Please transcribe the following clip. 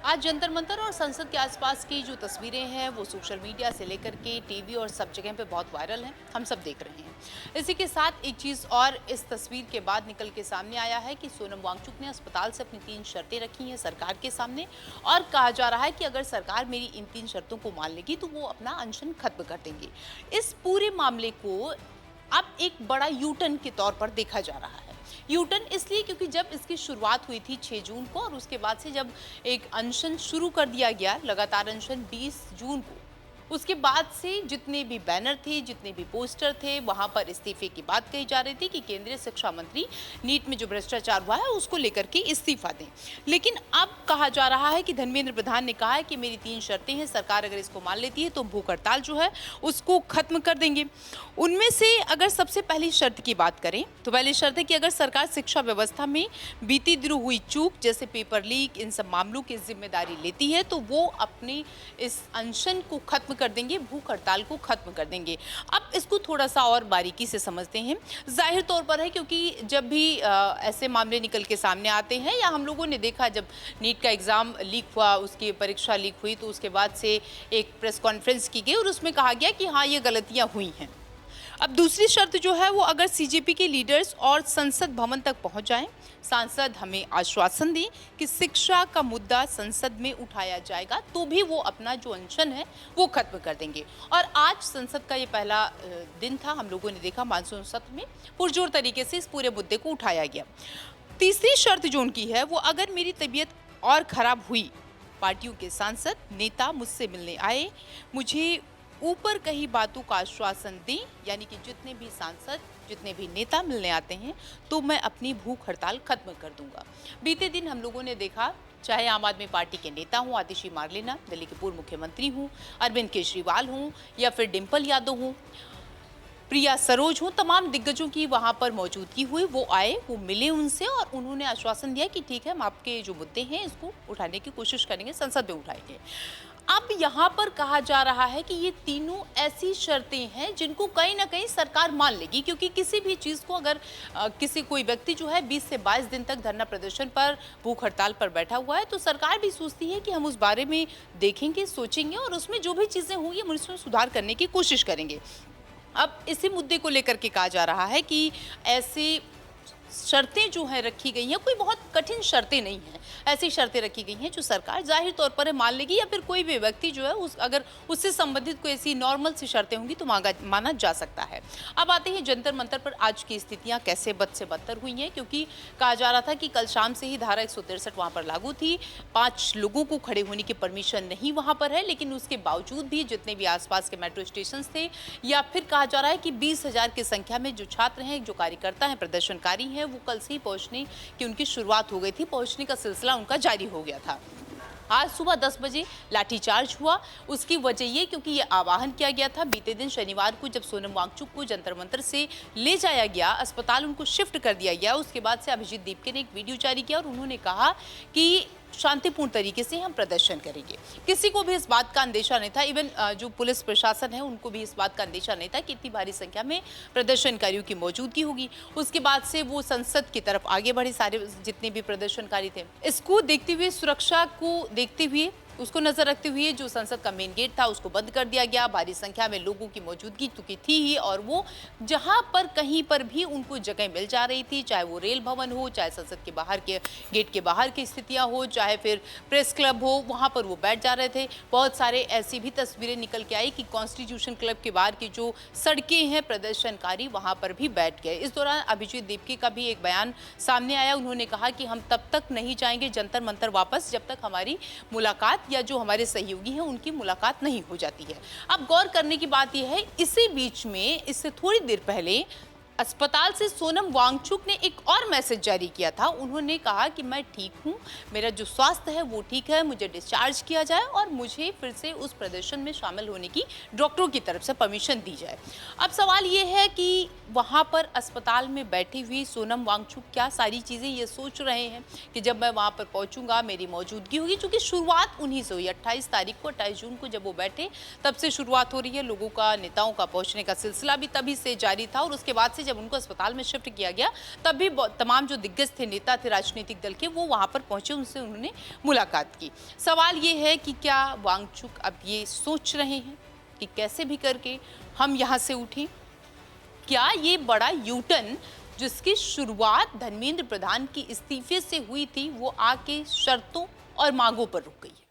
आज जंतर मंतर और संसद के आसपास की जो तस्वीरें हैं वो सोशल मीडिया से लेकर के टीवी और सब जगह पे बहुत वायरल हैं। हम सब देख रहे हैं। इसी के साथ एक चीज और इस तस्वीर के बाद निकल के सामने आया है कि सोनम वांगचुक ने अस्पताल से अपनी 3 शर्तें रखी हैं सरकार के सामने और कहा जा रहा है कि अगर सरकार मेरी इन 3 शर्तों को मान लेगी तो वो अपना अनशन खत्म कर देंगे। इस पूरे मामले को अब एक बड़ा यू टर्न के तौर पर देखा जा रहा है। यू टर्न इसलिए क्योंकि जब इसकी शुरुआत हुई थी 6 जून को और उसके बाद से जब एक अनशन शुरू कर दिया गया, लगातार अनशन 20 जून को, उसके बाद से जितने भी बैनर थे, जितने भी पोस्टर थे, वहां पर इस्तीफे की बात कही जा रही थी कि केंद्रीय शिक्षा मंत्री नीट में जो भ्रष्टाचार हुआ है उसको लेकर के इस्तीफा दें। लेकिन अब कहा जा रहा है कि धर्मेंद्र प्रधान ने कहा है कि मेरी 3 शर्तें हैं, सरकार अगर इसको मान लेती है तो भूख हड़ताल जो है उसको खत्म कर देंगे। उनमें से अगर सबसे पहली शर्त की बात करें तो पहली शर्त है कि अगर सरकार शिक्षा व्यवस्था में बीती दिनों हुई चूक जैसे पेपर लीक, इन सब मामलों की जिम्मेदारी लेती है तो वो अपने इस अनशन को खत्म कर देंगे, भूख हड़ताल को खत्म कर देंगे। अब इसको थोड़ा सा और बारीकी से समझते हैं। जाहिर तौर पर है क्योंकि जब भी ऐसे मामले निकल के सामने आते हैं या हम लोगों ने देखा जब नीट का एग्ज़ाम लीक हुआ, उसकी परीक्षा लीक हुई तो उसके बाद से एक प्रेस कॉन्फ्रेंस की गई और उसमें कहा गया कि हाँ ये गलतियाँ हुई हैं। अब दूसरी शर्त जो है वो अगर सीजेपी के लीडर्स और संसद भवन तक पहुंच जाएं, सांसद हमें आश्वासन दें कि शिक्षा का मुद्दा संसद में उठाया जाएगा तो भी वो अपना जो अनशन है वो खत्म कर देंगे। और आज संसद का ये पहला दिन था, हम लोगों ने देखा मानसून सत्र में पुरजोर तरीके से इस पूरे मुद्दे को उठाया गया। तीसरी शर्त जो उनकी है वो अगर मेरी तबीयत और खराब हुई, पार्टियों के सांसद नेता मुझसे मिलने आए, मुझे ऊपर कही बातों का आश्वासन दें, यानी कि जितने भी सांसद, जितने भी नेता मिलने आते हैं तो मैं अपनी भूख हड़ताल खत्म कर दूंगा। बीते दिन हम लोगों ने देखा, चाहे आम आदमी पार्टी के नेता हों, आतिशी मार्लेना दिल्ली के पूर्व मुख्यमंत्री हों, अरविंद केजरीवाल हों या फिर डिम्पल यादव हों, प्रिया सरोज हो, तमाम दिग्गजों की वहां पर मौजूदगी हुई। वो आए, वो मिले उनसे और उन्होंने आश्वासन दिया कि ठीक है, हम आपके जो मुद्दे हैं इसको उठाने की कोशिश करेंगे, संसद में उठाएंगे। अब यहाँ पर कहा जा रहा है कि ये तीनों ऐसी शर्तें हैं जिनको कहीं ना कहीं सरकार मान लेगी, क्योंकि किसी भी चीज़ को अगर किसी कोई व्यक्ति जो है 20 से 22 दिन तक धरना प्रदर्शन पर, भूख हड़ताल पर बैठा हुआ है तो सरकार भी सोचती है कि हम उस बारे में देखेंगे, सोचेंगे और उसमें जो भी चीज़ें होंगी हम उसमें सुधार करने की कोशिश करेंगे। अब इसी मुद्दे को लेकर के कहा जा रहा है कि ऐसी शर्तें जो हैं रखी गई हैं, कोई बहुत कठिन शर्तें नहीं हैं, ऐसी शर्तें रखी गई हैं जो सरकार जाहिर तौर पर मान लेगी या फिर कोई भी व्यक्ति जो है उस अगर उससे संबंधित कोई ऐसी नॉर्मल सी शर्तें होंगी तो माना जा सकता है। अब आते हैं जंतर मंतर पर आज की स्थितियां कैसे बद से बदतर हुई हैं, क्योंकि कहा जा रहा था कि कल शाम से ही धारा 163 वहाँ पर लागू थी। 5 लोगों को खड़े होने की परमिशन नहीं वहाँ पर है, लेकिन उसके बावजूद भी जितने भी आसपास के मेट्रो स्टेशन थे या फिर कहा जा रहा है कि 20,000 की संख्या में जो छात्र हैं, जो कार्यकर्ता हैं, प्रदर्शनकारी हैं, वो कल से ही पहुंचने की उनकी शुरुआत हो गई थी, पहुंचने का सिलसिला उनका जारी हो गया था। आज सुबह 10 बजे लाठीचार्ज हुआ। उसकी वजह ये क्योंकि ये आह्वान किया गया था बीते दिन शनिवार को जब सोनम वांगचुक को जंतर मंतर से ले जाया गया, अस्पताल उनको शिफ्ट कर दिया गया। उसके बाद से अभिजीत दीपके ने एक वीडियो जारी किया और उन्होंने कहा कि शांतिपूर्ण तरीके से हम प्रदर्शन करेंगे। किसी को भी इस बात का अंदेशा नहीं था, इवन जो पुलिस प्रशासन है उनको भी इस बात का अंदेशा नहीं था कि इतनी भारी संख्या में प्रदर्शनकारियों की मौजूदगी होगी। उसके बाद से वो संसद की तरफ आगे बढ़े, सारे जितने भी प्रदर्शनकारी थे। इसको देखते हुए, सुरक्षा को देखते हुए, उसको नजर रखते हुए जो संसद का मेन गेट था उसको बंद कर दिया गया। भारी संख्या में लोगों की मौजूदगी चूंकि थी ही और वो जहां पर कहीं पर भी उनको जगह मिल जा रही थी, चाहे वो रेल भवन हो, चाहे संसद के बाहर के गेट के बाहर की स्थितियां हो, चाहे फिर प्रेस क्लब हो, वहां पर वो बैठ जा रहे थे। बहुत सारे ऐसी भी तस्वीरें निकल के आई कि कॉन्स्टिट्यूशन क्लब के बाहर की जो सड़कें हैं, प्रदर्शनकारी वहां पर भी बैठ गए। इस दौरान अभिजीत दीपके का भी एक बयान सामने आया। उन्होंने कहा कि हम तब तक नहीं जाएंगे जंतर मंतर वापस जब तक हमारी मुलाकात या जो हमारे सहयोगी हैं उनकी मुलाकात नहीं हो जाती है। अब गौर करने की बात यह है, इसी बीच में इससे थोड़ी देर पहले अस्पताल से सोनम वांगचुक ने एक और मैसेज जारी किया था। उन्होंने कहा कि मैं ठीक हूं, मेरा जो स्वास्थ्य है वो ठीक है, मुझे डिस्चार्ज किया जाए और मुझे फिर से उस प्रदर्शन में शामिल होने की डॉक्टरों की तरफ से परमिशन दी जाए। अब सवाल ये है कि वहां पर अस्पताल में बैठी हुई सोनम वांगचुक क्या सारी चीज़ें ये सोच रहे हैं कि जब मैं वहां पर पहुंचूंगा मेरी मौजूदगी होगी, क्योंकि शुरुआत उन्हीं से हुई। 28 तारीख को, 28 जून को जब वो बैठे तब से शुरुआत हो रही है। लोगों का, नेताओं का पहुंचने का सिलसिला भी तभी से जारी था और उसके बाद से जब उनको अस्पताल में शिफ्ट किया गया तब भी तमाम जो दिग्गज थे, नेता थे राजनीतिक दल के, वो वहाँ पर पहुँचे, उनसे उन्होंने मुलाकात की। सवाल ये है कि क्या वांगचुक अब ये सोच रहे हैं कि कैसे भी करके हम यहाँ से उठें? क्या ये बड़ा यूटर्न जिसकी शुरुआत धर्मेंद्र प्रधान की इस्तीफे से हुई थी, वो आके शर्तों और मांगों पर रुक गई है?